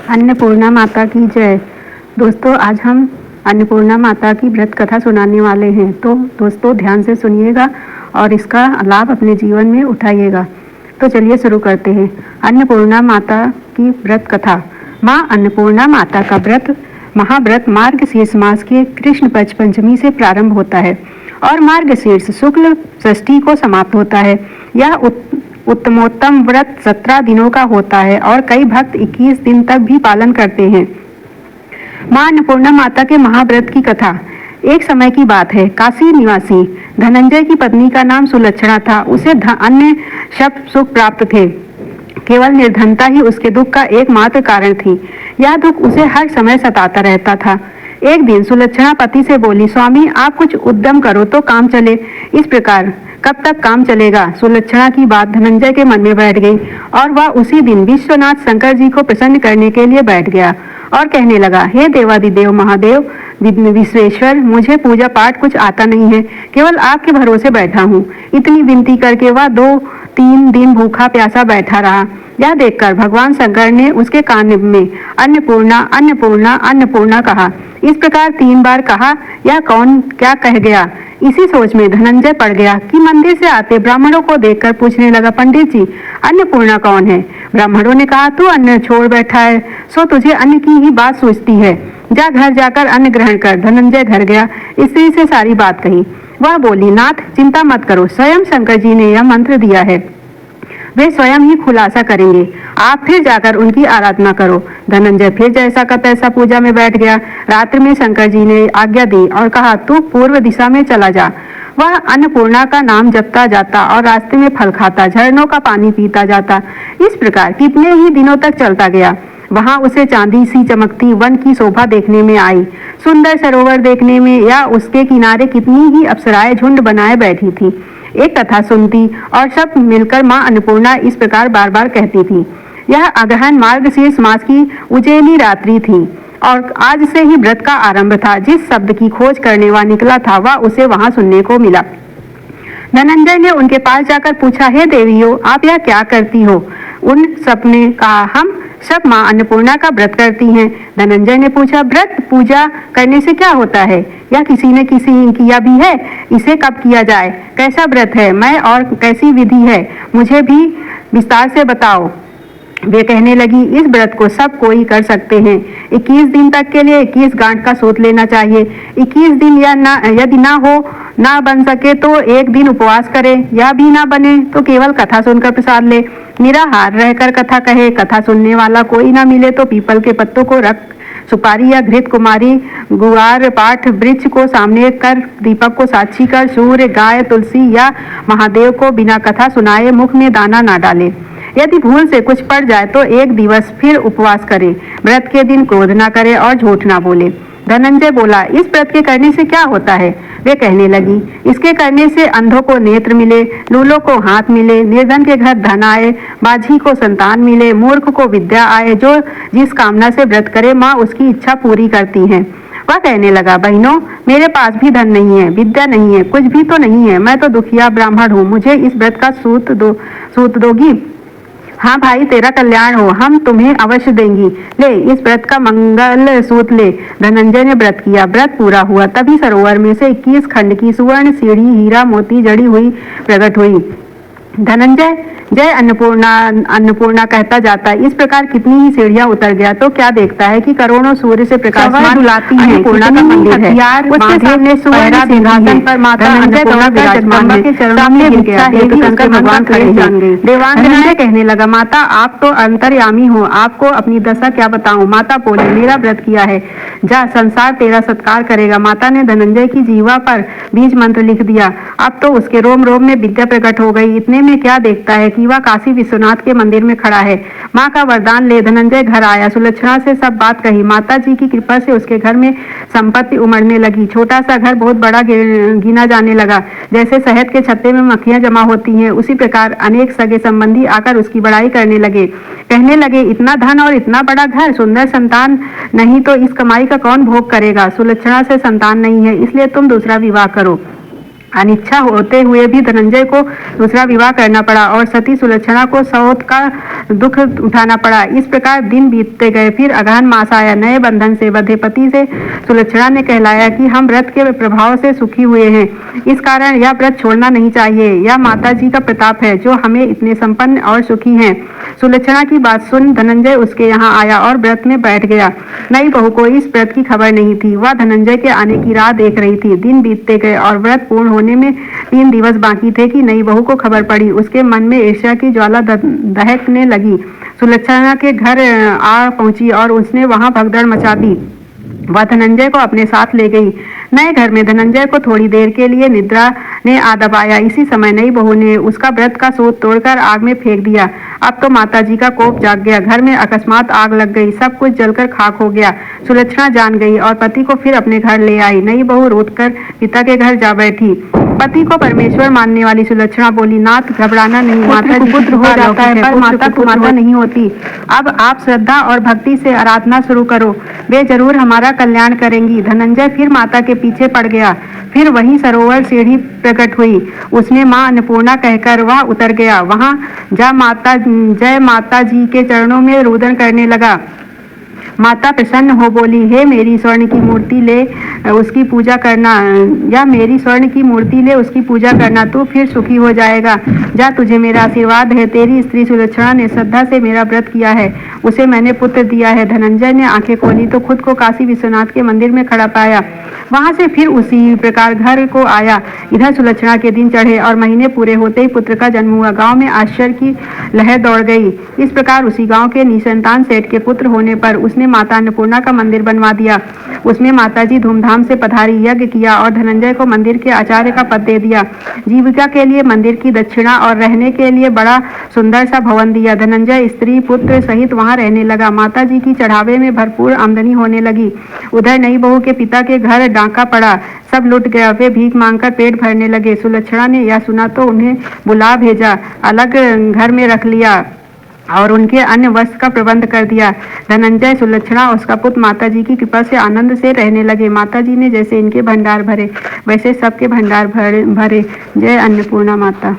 अन्नपूर्णा माता की जय। दोस्तों, आज हम अन्नपूर्णा माता की व्रत कथा सुनाने वाले हैं। तो दोस्तों ध्यान से सुनिएगा और इसका लाभ अपने जीवन में उठाइएगा। तो चलिए शुरू करते हैं। अन्नपूर्णा माता की व्रत कथा। माँ अन्नपूर्णा माता का व्रत महाव्रत मार्गशीर्ष मास के कृष्ण पक्ष पंचमी से प्रारंभ होता है और मार्गशीर्ष शुक्ल षष्ठी को समाप्त होता है। यह उत्तमोत्तम व्रत 17 दिनों का होता है और कई भक्त 21 दिन तक भी पालन करते हैं। मां अन्नपूर्णा माता के महाव्रत की कथा। एक समय की बात है, काशी निवासी धनंजय की पत्नी का नाम सुलक्षणा था। उसे अन्य सब सुख प्राप्त थे, केवल निर्धनता ही उसके दुख का एकमात्र कारण थी। यह दुख उसे हर समय सताता रहता था। एक दिन सुलक्षणा पति से बोली, स्वामी आप कुछ उद्यम करो तो काम चले। इस प्रकार कब तक काम चलेगा? सुलक्षणा की बात धनंजय के मन में बैठ गई और वह उसी दिन विश्वनाथ शंकर जी को प्रसन्न करने के लिए बैठ गया और कहने लगा, हे देवादिदेव महादेव विश्वेश्वर, मुझे पूजा पाठ कुछ आता नहीं है, केवल आपके भरोसे बैठा हूँ। इतनी विनती करके वह 2-3 दिन भूखा प्यासा बैठा रहा। यह देखकर भगवान शंकर ने उसके कान में अन्नपूर्णा अन्नपूर्णा अन्नपूर्णा कहा। इस प्रकार 3 बार कहा। यह कौन क्या कह गया? इसी सोच में धनंजय पड़ गया कि मंदिर से आते ब्राह्मणों को देखकर पूछने लगा, पंडित जी अन्नपूर्णा कौन है? ब्राह्मणों ने कहा, तू अन्न छोड़ बैठा है, सो तुझे अन्न की ही बात सोचती है। जा घर जाकर अन्न ग्रहण कर। धनंजय घर गया, स्त्री से सारी बात कही। वह बोली, नाथ चिंता मत करो, स्वयं शंकर जी ने यह मंत्र दिया है, वे स्वयं ही खुलासा करेंगे, आप फिर जाकर उनकी आराधना करो। धनंजय फिर जैसा का तैसा पूजा में बैठ गया। रात्रि में शंकर जी ने आज्ञा दी और कहा, तू पूर्व दिशा में चला जा। वह अन्नपूर्णा का नाम जपता जाता और रास्ते में फल खाता, झरनों का पानी पीता जाता। इस प्रकार कितने ही दिनों तक चलता गया। वहां उसे चांदी सी चमकती वन की शोभा देखने में आई, सुंदर सरोवर देखने में, या उसके किनारे कितनी ही अप्सराएं झुंड बनाए बैठी थी। एक कथा सुनती और सब मिलकर मां अन्नपूर्णा इस प्रकार बार बार कहती थी। यह अगहन मार्गशीर्ष मास की उजेली रात्रि थी और आज से ही व्रत का आरंभ था। जिस शब्द की खोज करने वह निकला था वह उसे वहां सुनने को मिला। धनंजय ने उनके पास जाकर पूछा, हे देवियों, आप यह क्या करती हो? उन सब ने कहा, हम सब मां अन्नपूर्णा का व्रत करती हैं। धनंजय ने पूछा, व्रत पूजा करने से क्या होता है? या किसी ने किया भी है? इसे कब किया जाए? कैसा व्रत है? मैं और कैसी विधि है? मुझे भी विस्तार से बताओ। वे कहने लगी, इस व्रत को सब कोई कर सकते हैं। 21 दिन तक के लिए 21 गांठ का सूत लेना चाहिए। 21 दिन यदि ना बन सके तो 1 दिन उपवास करे, या भी ना बने तो केवल कथा सुनकर प्रसाद ले। निराहार रहकर कथा कहे। कथा सुनने वाला कोई ना मिले तो पीपल के पत्तों को रख सुपारी या घृत कुमारी गुआर पाठ वृक्ष को सामने कर, दीपक को साक्षी कर, सूर्य गाय तुलसी या महादेव को बिना कथा सुनाए मुख में दाना ना डाले। यदि भूल से कुछ पड़ जाए तो 1 दिवस फिर उपवास करे। व्रत के दिन क्रोध ना करे और झूठ ना बोले। धनंजय बोला, इस व्रत के करने से क्या होता है? वे कहने लगी, इसके करने से अंधों को नेत्र मिले, लूलों को हाथ मिले, निर्धन के घर धन आए, बाझी को संतान मिले, मूर्ख को विद्या आए। जो जिस कामना से व्रत करे माँ उसकी इच्छा पूरी करती है। वह कहने लगा, बहनों मेरे पास भी धन नहीं है, विद्या नहीं है, कुछ भी तो नहीं है, मैं तो दुखिया ब्राह्मण हूँ, मुझे इस व्रत का सूत दोगी? हाँ भाई, तेरा कल्याण हो, हम तुम्हें अवश्य देंगी। ले इस व्रत का मंगल सूत ले। धनंजय ने व्रत किया। व्रत पूरा हुआ तभी सरोवर में से 21 खंड की सुवर्ण सीढ़ी हीरा मोती जड़ी हुई प्रकट हुई। धनंजय जय अन्नपूर्णा अन्नपूर्णा कहता जाता। इस प्रकार कितनी ही सीढ़ियां उतर गया तो क्या देखता है कि करोड़ों सूर्य से प्रकाशमान बुलाती है। अन्नपूर्णा का मंदिर है। उसके सामने सुवर्ण सिंहासन पर माता अन्नपूर्णा विराजमान है। सामने भिक्षा हेतु शंकर भगवान खड़े हैं। देवांगना कहने लगा, माता आप तो अंतर्यामी हो, आपको अपनी दशा क्या बताऊं? माता बोली, मेरा व्रत किया है, जा संसार तेरा सत्कार करेगा। माता ने धनंजय की जीवा पर बीज मंत्र लिख दिया। अब तो उसके रोम रोम में विद्या प्रकट हो गई। इतने में क्या देखता है कि वह काशी विश्वनाथ के मंदिर में खड़ा है। माँ का वरदान ले धनंजय घर आया। सुलक्षणा से सब बात कही। माता जी की कृपा से उसके घर में संपत्ति उमड़ने लगी। छोटा सा घर बहुत बड़ा गिना जाने लगा। जैसे शहद के छत्ते में मक्खियां जमा होती हैं, उसी प्रकार अनेक सगे संबंधी आकर उसकी बड़ाई करने लगे। कहने लगे, इतना धन और इतना बड़ा घर, सुंदर संतान नहीं तो इस कमाई का कौन भोग करेगा? सुलक्षणा से संतान नहीं है, इसलिए तुम दूसरा विवाह करो। अनिच्छा होते हुए भी धनंजय को दूसरा विवाह करना पड़ा और सती सुलक्षणा को सौत का दुख उठाना पड़ा। इस प्रकार दिन बीतते गए। फिर अगहन मास आया। नए बंधन से बंधे पति से सुलक्षणा ने कहलाया कि हम व्रत के प्रभाव से सुखी हुए हैं, इस कारण यह व्रत छोड़ना नहीं चाहिए। यह माता जी का प्रताप है जो हमें इतने संपन्न और सुखी हैं। सुलक्षणा की बात सुन धनंजय उसके यहाँ आया और व्रत में बैठ गया। नई बहू को इस व्रत की खबर नहीं थी। वह धनंजय के आने की राह देख रही थी। दिन बीतते गए और व्रत पूर्ण होने में 3 दिवस बाकी थे कि नई बहू को खबर पड़ी। उसके मन में ईर्ष्या की ज्वाला दहकने लगी। सुलक्षणा के घर आ पहुंची और उसने वहां भगदड़ मचा दी। वह धनंजय को अपने साथ ले गई। नए घर में धनंजय को थोड़ी देर के लिए निद्रा ने आ दबाया। इसी समय नई बहू ने उसका व्रत का सूत तोड़कर आग में फेंक दिया। अब तो माता जी का कोप जाग गया। घर में अकस्मात आग लग गई। सब कुछ जलकर खाक हो गया। सुलक्षणा जान गई और पति को फिर अपने घर ले आई। नई बहू रोतकर पिता के घर जा बैठी। पति को परमेश्वर मानने वाली सुलक्षणा बोली, नाथ घबराना नहीं, माता जी पुत्र हो जाता है पर माता कुमाता नहीं होती। अब आप श्रद्धा और भक्ति से आराधना शुरू करो, वे जरूर हमारा कल्याण करेंगी। धनंजय फिर माता के पीछे पड़ गया। फिर वही सरोवर सीढ़ी प्रकट हुई। उसने माँ अन्नपूर्णा कहकर वह उतर गया। वहां जय माता जी के चरणों में रुदन करने लगा। माता प्रसन्न हो बोली, हे मेरी स्वर्ण की मूर्ति ले उसकी पूजा करना, या मेरी स्वर्ण की मूर्ति ले उसकी पूजा करना, तू फिर सुखी हो जाएगा। जा, तुझे मेरा आशीर्वाद है। तेरी स्त्री सुलक्षणा ने श्रद्धा से मेरा व्रत किया है, उसे मैंने पुत्र दिया है। धनंजय ने आंखें खोली तो खुद को काशी विश्वनाथ के मंदिर में खड़ा पाया। वहां से फिर उसी प्रकार घर को आया। इधर सुलक्षणा के दिन चढ़े और महीने पूरे होते ही पुत्र का जन्म हुआ। गांव में आश्चर्य की लहर दौड़ गई। इस प्रकार उसी गांव के निसंतान सेठ के पुत्र होने पर उसने माता अन्नपूर्णा का मंदिर बनवा दिया। उसमें माताजी धूमधाम से पधारी, यज्ञ किया और धनंजय को मंदिर के आचार्य का पद दे दिया। जीविका के लिए मंदिर की दक्षिणा और रहने के लिए बड़ा सुंदर सा भवन दिया। धनंजय स्त्री पुत्र सहित वहां रहने लगा। माताजी की चढ़ावे में भरपूर आमदनी होने लगी। उधर नई बहू के पिता के घर डाका पड़ा, सब लुट गया। वे भीख मांगकर पेट भरने लगे। सुलक्षणा ने यह सुना तो उन्हें बुला भेजा, अलग घर में रख लिया और उनके अन्य वस्त्र का प्रबंध कर दिया। धनंजय, सुलक्षणा और उसका पुत्र माताजी की कृपा से आनंद से रहने लगे। माताजी ने जैसे इनके भंडार भरे वैसे सबके भंडार भरे। जय अन्नपूर्णा माता।